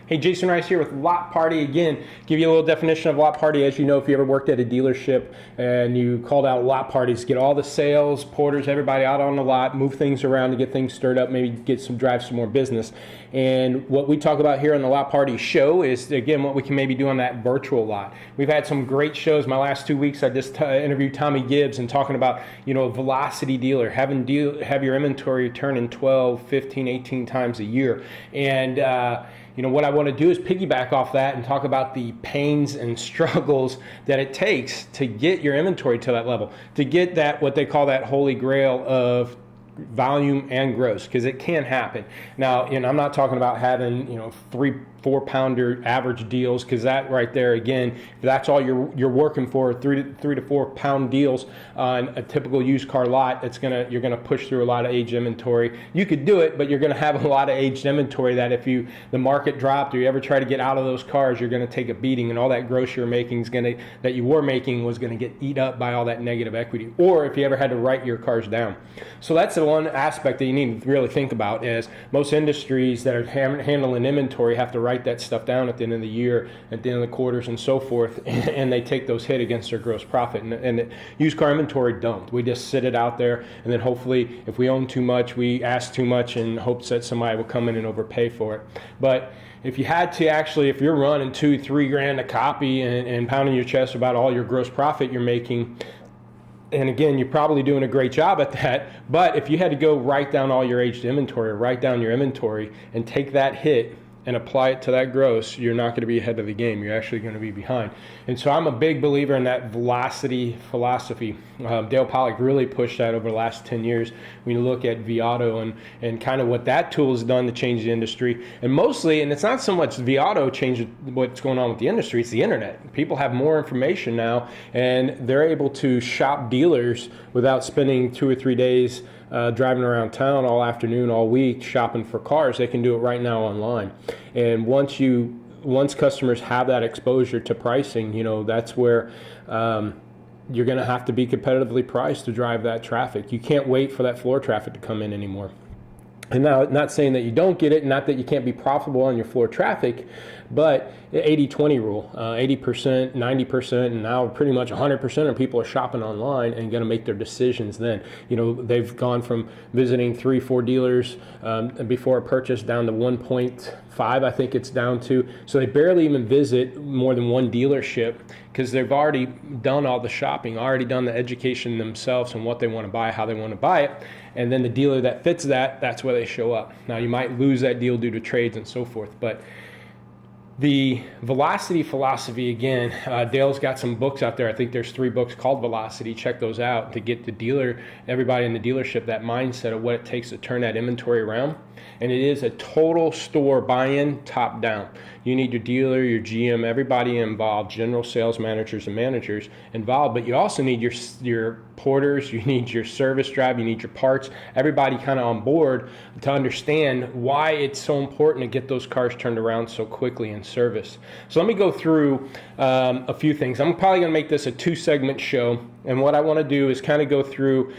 Hey, Jason Rice here with LotParty again. Give you a little definition of LotParty. As you know, if you ever worked at a dealership and you called out lot parties, get all the sales, porters, everybody out on the lot, move things around to get things stirred up, maybe drive some more business. And what we talk about here on the LotParty show is, again, what we can maybe do on that virtual lot. We've had some great shows. My last 2 weeks, I just interviewed Tommy Gibbs and talking about, a velocity dealer, have your inventory turn in 12, 15, 18 times a year. And what I want to do is piggyback off that and talk about the pains and struggles that it takes to get your inventory to that level, to get that, what they call that holy grail of volume and gross, because it can happen. Now, I'm not talking about having 3-4 pounder average deals, because that right there, again, if that's all you're working for, 3 to 4 pound deals on a typical used car lot, you're gonna push through a lot of aged inventory. You could do it, but you're gonna have a lot of aged inventory that if the market dropped or you ever try to get out of those cars, you're gonna take a beating, and all that gross that you were making was gonna get eat up by all that negative equity, or if you ever had to write your cars down. So that's the one aspect that you need to really think about, is most industries that are handling inventory have to write that stuff down at the end of the year, at the end of the quarters and so forth, and they take those hit against their gross profit. And the used car inventory don't. We just sit it out there, and then hopefully if we own too much, we ask too much in hopes that somebody will come in and overpay for it. But if you had to if you're running $2-3 grand a copy and pounding your chest about all your gross profit you're making, and again, you're probably doing a great job at that, but if you had to go write down all your aged inventory, or write down your inventory and take that hit and apply it to that gross, you're not going to be ahead of the game. You're actually going to be behind. And so I'm a big believer in that velocity philosophy. Dale Pollack really pushed that over the last 10 years. When you look at Viato and kind of what that tool has done to change the industry. And mostly, and it's not so much Viato changed what's going on with the industry, it's the internet. People have more information now, and they're able to shop dealers without spending 2 or 3 days driving around town all afternoon, all week, shopping for cars. They can do it right now online. And once customers have that exposure to pricing, that's where you're going to have to be competitively priced to drive that traffic. You can't wait for that floor traffic to come in anymore. And now, not saying that you don't get it, not that you can't be profitable on your floor traffic, but 80-20 rule, 80%, 90%, and now pretty much 100% of people are shopping online and going to make their decisions then. They've gone from visiting 3-4 dealers before a purchase down to 1.5, I think it's down to. So they barely even visit more than one dealership, because they've already done all the shopping, already done the education themselves on what they want to buy, how they want to buy it. And then the dealer that fits that's where they show up. Now, you might lose that deal due to trades and so forth, but the velocity philosophy, again, Dale's got some books out there. I think there's 3 books called Velocity. Check those out to get everybody in the dealership, that mindset of what it takes to turn that inventory around. And it is a total store buy-in, top down. You need your dealer, your GM, everybody involved, general sales managers and managers involved, but you also need your porters, you need your service drive, you need your parts, everybody kind of on board to understand why it's so important to get those cars turned around so quickly in service. So let me go through a few things. I'm probably going to make this a 2-segment show, and what I want to do is kind of go through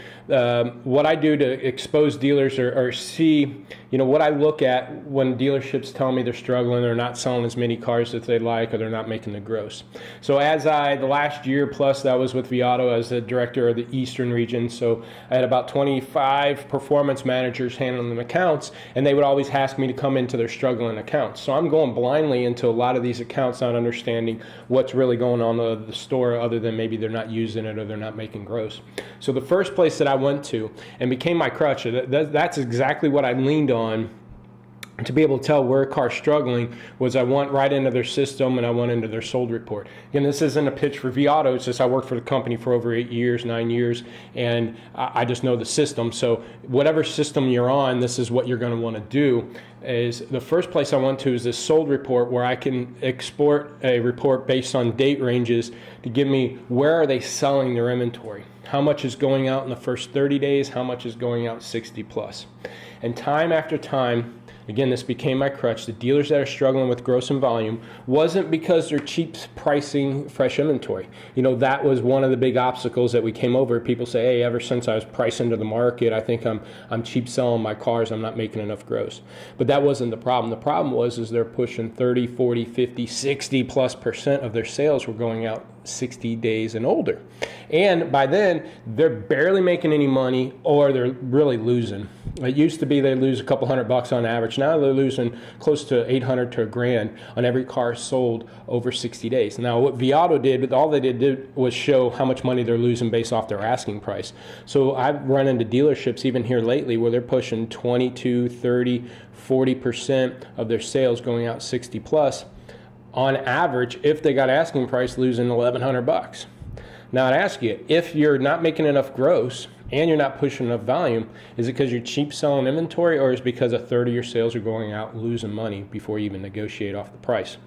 what I do to expose dealers or see, what I look at when dealerships tell me they're struggling, they're not selling as many cars as they like, or they're not making the gross. So the last year plus that I was with Viato as the director of the Eastern region, so I had about 25 performance managers handling the accounts, and they would always ask me to come into their struggling accounts. So I'm going blindly into a lot of these accounts, not understanding what's really going on in the store, other than maybe they're not using it or they're not making gross. So the first place that I went to and became my crutch, that's exactly what I leaned on to be able to tell where a car's struggling, was I went right into their system and I went into their sold report. Again, this isn't a pitch for Viato, it's just I worked for the company for over 9 years, and I just know the system. So whatever system you're on, this is what you're going to want to do. Is the first place I went to is this sold report, where I can export a report based on date ranges to give me where are they selling their inventory. How much is going out in the first 30 days, how much is going out 60 plus. And time after time, again, this became my crutch. The dealers that are struggling with gross and volume wasn't because they're cheap pricing fresh inventory. That was one of the big obstacles that we came over. People say, hey, ever since I was priced into the market, I think I'm cheap selling my cars. I'm not making enough gross. But that wasn't the problem. The problem was they're pushing 30, 40, 50, 60+% of their sales were going out 60 days and older. And by then, they're barely making any money or they're really losing. It used to be they lose a couple $100 on average. Now they're losing close to $800 to $1,000 on every car sold over 60 days. Now what Viato did, all they did was show how much money they're losing based off their asking price. So I've run into dealerships even here lately where they're pushing 22, 30, 40% of their sales going out 60 plus. On average, if they got asking price, losing $1,100. Now I'd ask you, if you're not making enough gross and you're not pushing enough volume, is it because you're cheap selling inventory, or is it because a third of your sales are going out losing money before you even negotiate off the price?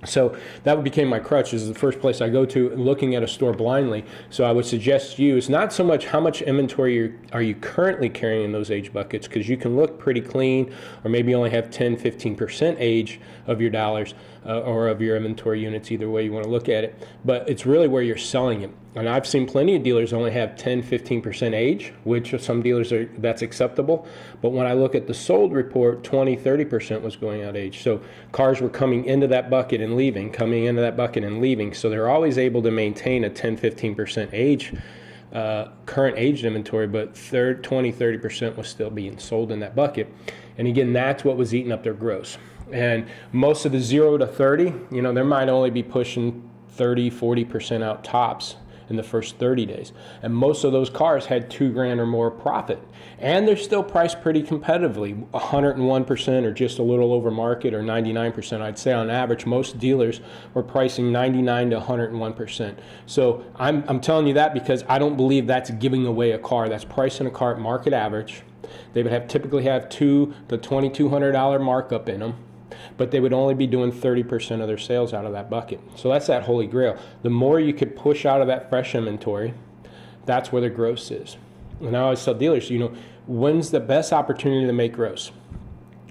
So that became my crutch. This is the first place I go to looking at a store blindly. So I would suggest to you, it's not so much how much inventory are you currently carrying in those age buckets, because you can look pretty clean or maybe only have 10, 15% age of your dollars or of your inventory units, either way you want to look at it. But it's really where you're selling it. And I've seen plenty of dealers only have 10, 15% age, which some dealers that's acceptable. But when I look at the sold report, 20, 30% was going out age. So cars were coming into that bucket and leaving, coming into that bucket and leaving. So they're always able to maintain a 10, 15% age, current aged inventory, but 20, 30% was still being sold in that bucket. And again, that's what was eating up their gross. And most of the 0 to 30, there might only be pushing 30, 40% out tops in the first 30 days. And most of those cars had $2,000 or more profit. And they're still priced pretty competitively, 101% or just a little over market, or 99%. I'd say on average, most dealers were pricing 99 to 101%. So I'm telling you that because I don't believe that's giving away a car. That's pricing a car at market average. They would typically have $2,000 to $2,200 markup in them, but they would only be doing 30% of their sales out of that bucket. So that's that holy grail. The more you could push out of that fresh inventory, that's where the gross is. And I always tell dealers, when's the best opportunity to make gross?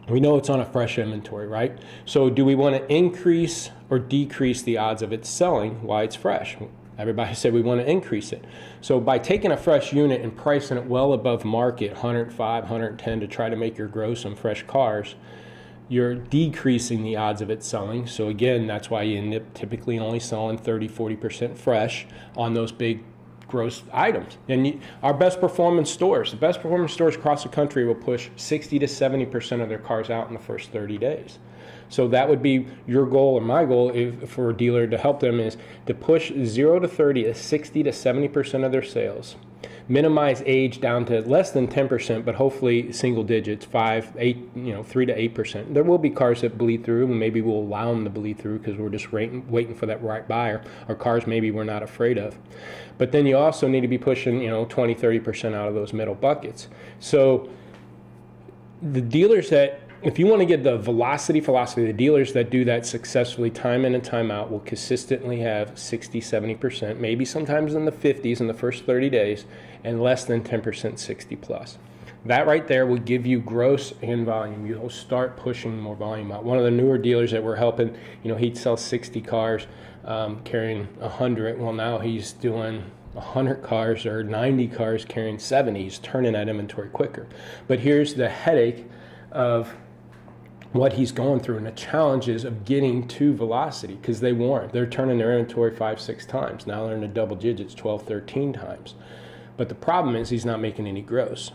We know it's on a fresh inventory, right? So do we want to increase or decrease the odds of it selling while it's fresh? Everybody said we want to increase it. So by taking a fresh unit and pricing it well above market, 105, 110 to try to make your gross on fresh cars, you're decreasing the odds of it selling. So again, that's why you end up typically only selling 30, 40% fresh on those big gross items. And our best performing stores, the best performing stores across the country will push 60 to 70% of their cars out in the first 30 days. So that would be your goal or my goal for a dealer to help them, is to push 0 to 30 to 60 to 70% of their sales. Minimize age down to less than 10%, but hopefully single digits, 5, 8, 3 to 8%. There will be cars that bleed through, and maybe we'll allow them to bleed through because we're just waiting for that right buyer, or cars maybe we're not afraid of. But then you also need to be pushing, 20, 30% out of those middle buckets. So the dealers that, if you want to get the velocity, the dealers that do that successfully time in and time out will consistently have 60, 70%, maybe sometimes in the 50s in the first 30 days, and less than 10% 60 plus. That right there will give you gross and volume. You'll start pushing more volume out. One of the newer dealers that we're helping, he'd sell 60 cars carrying 100. Well, now he's doing 100 cars or 90 cars carrying 70. He's turning that inventory quicker. But here's the headache of what he's going through and the challenges of getting to velocity, because they weren't. They're turning their inventory 5, 6 times. Now they're in the double digits, 12, 13 times. But the problem is he's not making any gross.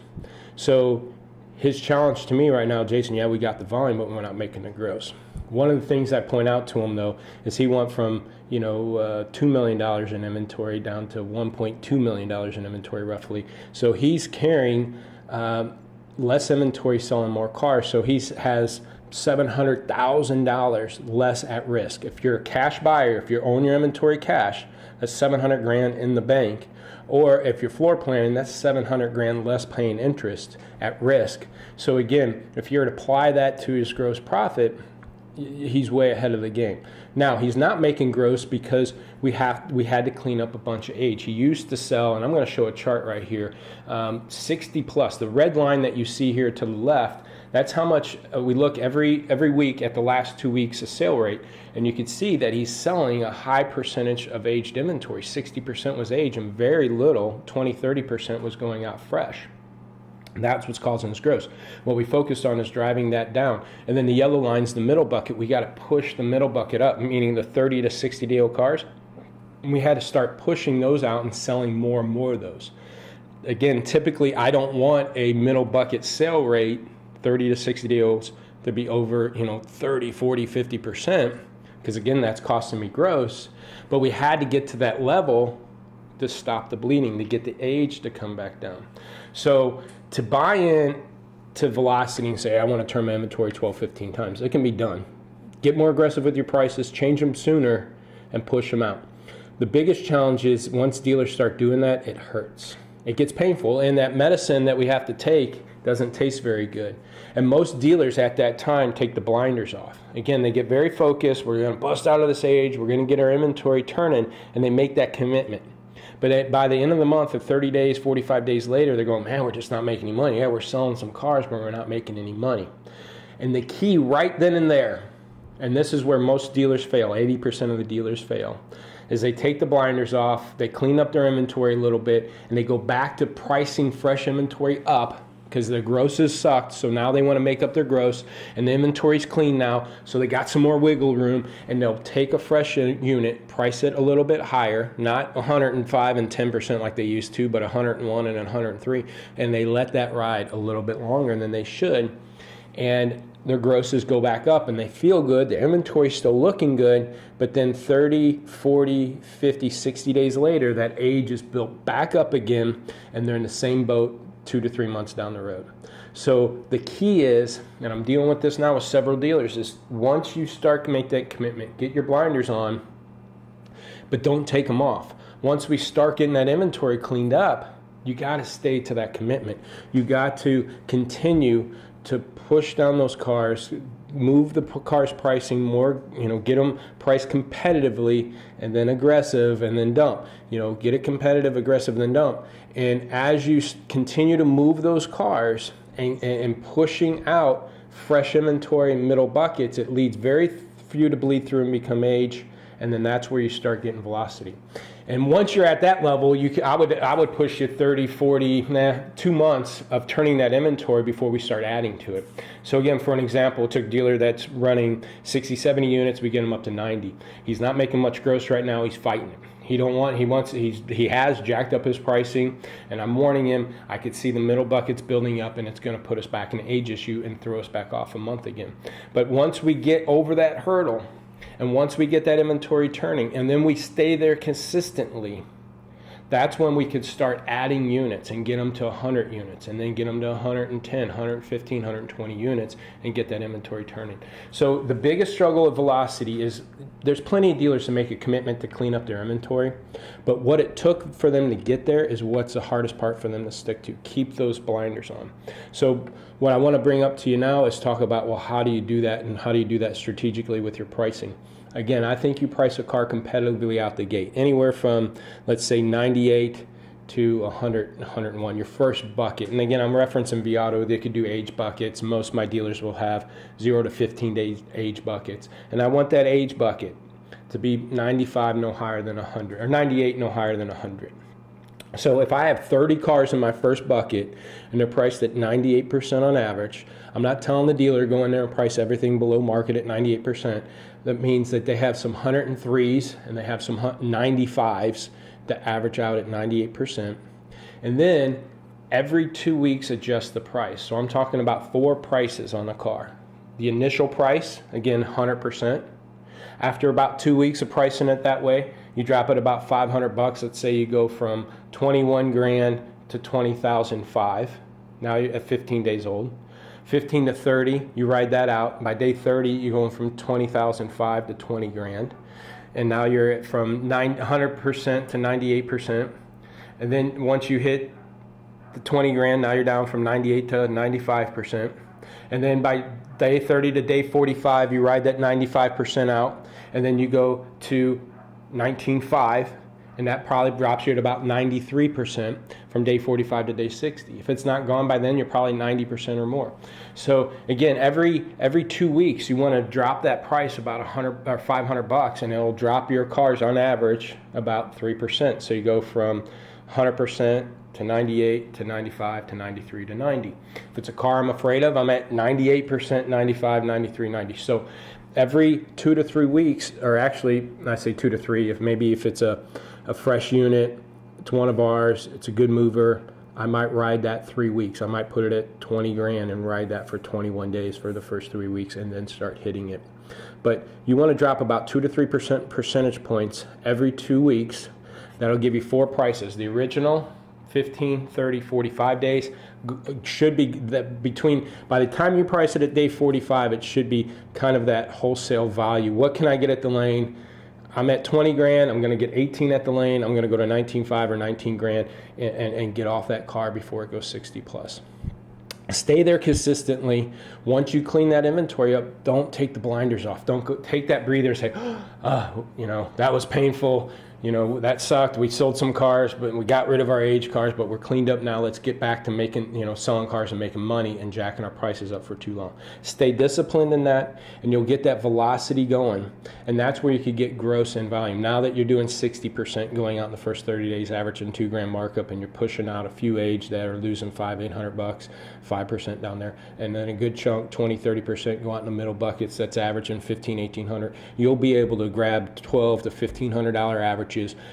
So his challenge to me right now, Jason, we got the volume, but we're not making the gross. One of the things I point out to him, though, is he went from, $2 million in inventory down to $1.2 million in inventory roughly. So he's carrying less inventory, selling more cars. So he has $700,000 less at risk. If you're a cash buyer, if you own your inventory cash, that's $700,000 in the bank. Or if you're floor planning, that's $700,000 less paying interest at risk. So again, if you were to apply that to his gross profit, he's way ahead of the game. Now, he's not making gross because we had to clean up a bunch of age. He used to sell, and I'm going to show a chart right here, 60 plus. The red line that you see here to the left, That's how much we look every week at the last 2 weeks of sale rate, and you can see that he's selling a high percentage of aged inventory. 60% was aged, and very little, 20-30% was going out fresh. That's what's causing this gross. What we focused on is driving that down. And then the yellow line's the middle bucket. We got to push the middle bucket up, meaning the 30 to 60 day old cars. And we had to start pushing those out and selling more and more of those. Again, typically I don't want a middle bucket sale rate, 30 to 60 day olds, to be over 30, 40, 50%, because again, that's costing me gross. But we had to get to that level to stop the bleeding, to get the age to come back down. So to buy in to velocity and say, I want to turn my inventory 12, 15 times, it can be done. Get more aggressive with your prices, change them sooner, and push them out. The biggest challenge is once dealers start doing that, it hurts. It gets painful, and that medicine that we have to take doesn't taste very good. And most dealers at that time take the blinders off. Again, they get very focused. We're going to bust out of this age. We're going to get our inventory turning, and they make that commitment. But by the end of the month, of 30 days, 45 days later, they're going, man, we're just not making any money. Yeah, we're selling some cars, but we're not making any money. And the key right then and there, and this is where most dealers fail, 80% of the dealers fail, is they take the blinders off, they clean up their inventory a little bit, and they go back to pricing fresh inventory up because their grosses sucked, so now they want to make up their gross, and the inventory's clean now, so they got some more wiggle room, and they'll take a fresh unit, price it a little bit higher, not 105 and 10% like they used to, but 101 and 103, and they let that ride a little bit longer than they should, and their grosses go back up, and they feel good, their inventory's still looking good, but then 30, 40, 50, 60 days later, that age is built back up again, and they're in the same boat 2 to 3 months down the road. So the key is, and I'm dealing with this now with several dealers, is once you start to make that commitment, get your blinders on, but don't take them off. Once we start getting that inventory cleaned up, you got to stay to that commitment. You got to continue to push down those cars, move the cars pricing more, get them priced competitively and then aggressive and then dump. Get it competitive, aggressive, then dump. And as you continue to move those cars and pushing out fresh inventory in middle buckets, it leads very few to bleed through and become age, and then that's where you start getting velocity. And once you're at that level, I would push you 30, 40, 2 months of turning that inventory before we start adding to it. So again, for an example, it took a dealer that's running 60, 70 units, we get him up to 90. He's not making much gross right now, he's fighting it. He has jacked up his pricing, and I'm warning him, I could see the middle buckets building up, and it's going to put us back in an age issue and throw us back off a month again. But once we get over that hurdle, and once we get that inventory turning, and then we stay there consistently, that's when we could start adding units and get them to 100 units, and then get them to 110, 115, 120 units, and get that inventory turning. So the biggest struggle of velocity is there's plenty of dealers to make a commitment to clean up their inventory, but what it took for them to get there is what's the hardest part for them to stick to. Keep those blinders on. So what I want to bring up to you now is talk about, well, how do you do that, and how do you do that strategically with your pricing? Again, I think you price a car competitively out the gate, anywhere from, let's say, 98 to 100, 101, your first bucket. And again, I'm referencing Viato. They could do age buckets. Most of my dealers will have 0 to 15 days age buckets. And I want that age bucket to be 95, no higher than 100, or 98, no higher than 100. So if I have 30 cars in my first bucket and they're priced at 98% on average, I'm not telling the dealer go in there and price everything below market at 98%. That means that they have some 103s and they have some 95s that average out at 98%. And then every 2 weeks adjust the price. So I'm talking about 4 prices on a car. The initial price, again, 100%. After about 2 weeks of pricing it that way, you drop it about $500. Let's say you go from 21 grand to 20,005. Now you're at 15 days old. 15 to 30, you ride that out. By day 30, you're going from 20,005 to 20 grand. And now you're from 100% to 98%. And then once you hit the 20 grand, now you're down from 98 to 95%. And then by day 30 to day 45, you ride that 95% out. And then you go to 19.5. And that probably drops you at about 93% from day 45 to day 60. If it's not gone by then, you're probably 90% or more. So again, every 2 weeks, you want to drop that price about 100 or 500 bucks, and it'll drop your cars on average about 3%. So you go from 100% to 98 to 95 to 93 to 90. If it's a car I'm afraid of, I'm at 98%, 95, 93, 90. So every 2 to 3 weeks, or actually I say 2 to 3, if it's a fresh unit, it's one of ours, it's a good mover, I might ride that 3 weeks. I might put it at 20 grand and ride that for 21 days for the first 3 weeks and then start hitting it. But you want to drop about 2 to 3% percentage points every 2 weeks. That'll give you 4 prices. The original 15, 30, 45 days should be that between, by the time you price it at day 45, it should be kind of that wholesale value. What can I get at the lane? I'm at 20 grand, I'm going to get 18 at the lane, I'm going to go to 19.5 or 19 grand and get off that car before it goes 60 plus. Stay there consistently. Once you clean that inventory up, don't take the blinders off. Don't go take that breather and say, that was painful. That sucked. We sold some cars, but we got rid of our aged cars, but we're cleaned up now. Let's get back to making, selling cars and making money and jacking our prices up for too long. Stay disciplined in that, and you'll get that velocity going. And that's where you could get gross and volume. Now that you're doing 60% going out in the first 30 days, averaging 2 grand markup, and you're pushing out a few aged that are losing $800, 5% down there, and then a good chunk, 20, 30% go out in the middle buckets that's averaging $1,500, $1,800. You'll be able to grab $1,200 to $1,500 average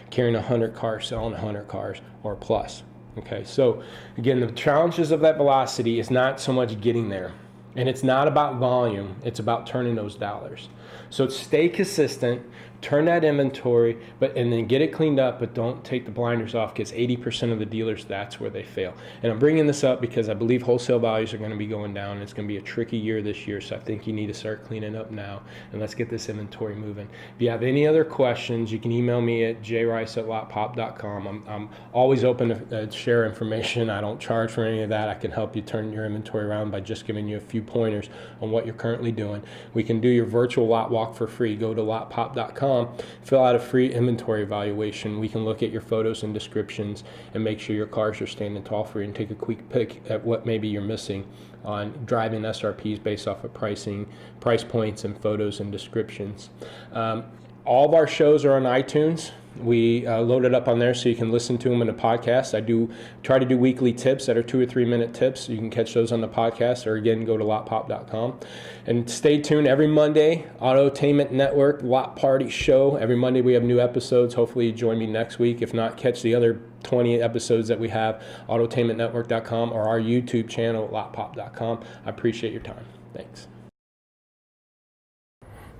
carrying 100 cars, selling 100 cars or plus. Okay, so again, the challenges of that velocity is not so much getting there, and it's not about volume, it's about turning those dollars. So stay consistent, turn that inventory, and then get it cleaned up, but don't take the blinders off, because 80% of the dealers, that's where they fail. And I'm bringing this up because I believe wholesale values are going to be going down, and it's going to be a tricky year this year, so I think you need to start cleaning up now, and let's get this inventory moving. If you have any other questions, you can email me at jrice@lotpop.com. I'm always open to share information. I don't charge for any of that. I can help you turn your inventory around by just giving you a few pointers on what you're currently doing. We can do your virtual lot walk for free. Go to lotpop.com, fill out a free inventory evaluation. We can look at your photos and descriptions and make sure your cars are standing tall for you, and take a quick pick at what maybe you're missing on driving SRPs based off of pricing, price points, and photos and descriptions. All of our shows are on iTunes. We load it up on there so you can listen to them in a podcast. I do try to do weekly tips that are 2 or 3 minute tips. You can catch those on the podcast, or again, go to lotpop.com. And stay tuned every Monday, Autotainment Network, LotParty show. Every Monday we have new episodes. Hopefully you join me next week. If not, catch the other 20 episodes that we have, autotainmentnetwork.com, or our YouTube channel at lotpop.com. I appreciate your time. Thanks.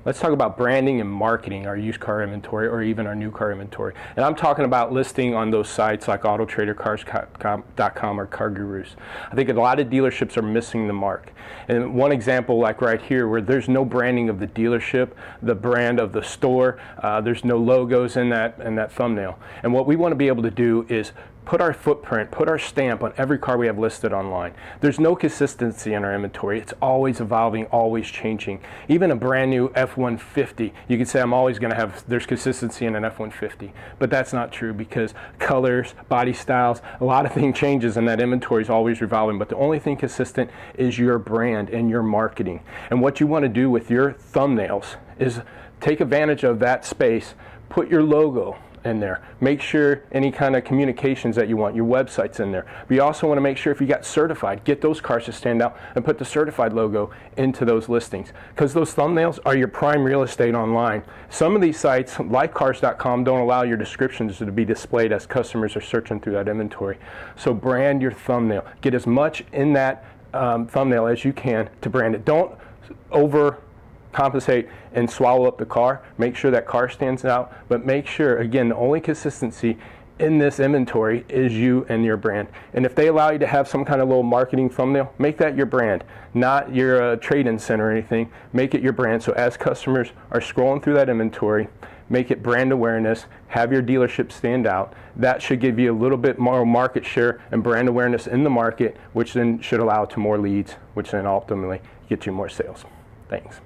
Let's talk about branding and marketing our used car inventory, or even our new car inventory. And I'm talking about listing on those sites like AutoTraderCars.com or Car Gurus. I think a lot of dealerships are missing the mark. And one example, like right here, where there's no branding of the dealership, the brand of the store, there's no logos in that thumbnail. And what we want to be able to do is put our footprint, put our stamp on every car we have listed online. There's no consistency in our inventory. It's always evolving, always changing. Even a brand new F-150, you could say I'm always going to have, there's consistency in an F-150, but that's not true, because colors, body styles, a lot of things changes, and that inventory is always revolving. But the only thing consistent is your brand and your marketing. And what you want to do with your thumbnails is take advantage of that space, put your logo in there. Make sure any kind of communications that you want, your website's in there. But you also want to make sure if you got certified, get those cars to stand out and put the certified logo into those listings, because those thumbnails are your prime real estate online. Some of these sites, like cars.com, don't allow your descriptions to be displayed as customers are searching through that inventory. So brand your thumbnail. Get as much in that thumbnail as you can to brand it. Don't overcompensate and swallow up the car. Make sure that car stands out, but make sure, again, the only consistency in this inventory is you and your brand. And if they allow you to have some kind of little marketing thumbnail, make that your brand, not your trade-in center or anything. Make it your brand, so as customers are scrolling through that inventory, make it brand awareness, have your dealership stand out. That should give you a little bit more market share and brand awareness in the market, which then should allow to more leads, which then ultimately get you more sales. Thanks.